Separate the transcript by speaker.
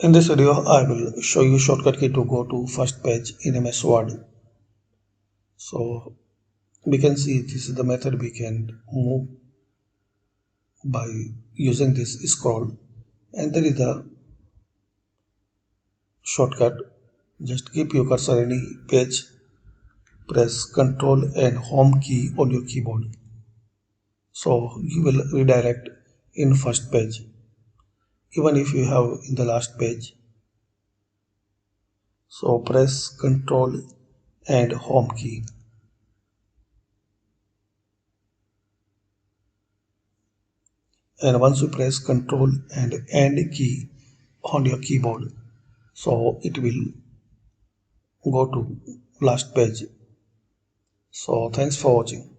Speaker 1: In this video, I will show you shortcut key to go to first page in MS Word. So we can see this is the method we can move by using this scroll, and there is the shortcut. Just keep your cursor any page, press Ctrl and Home key on your keyboard. So you will redirect in first page, even if you have in the last page. So press Ctrl and Home key. And once you press Ctrl and End key on your keyboard, so it will go to last page. So thanks for watching.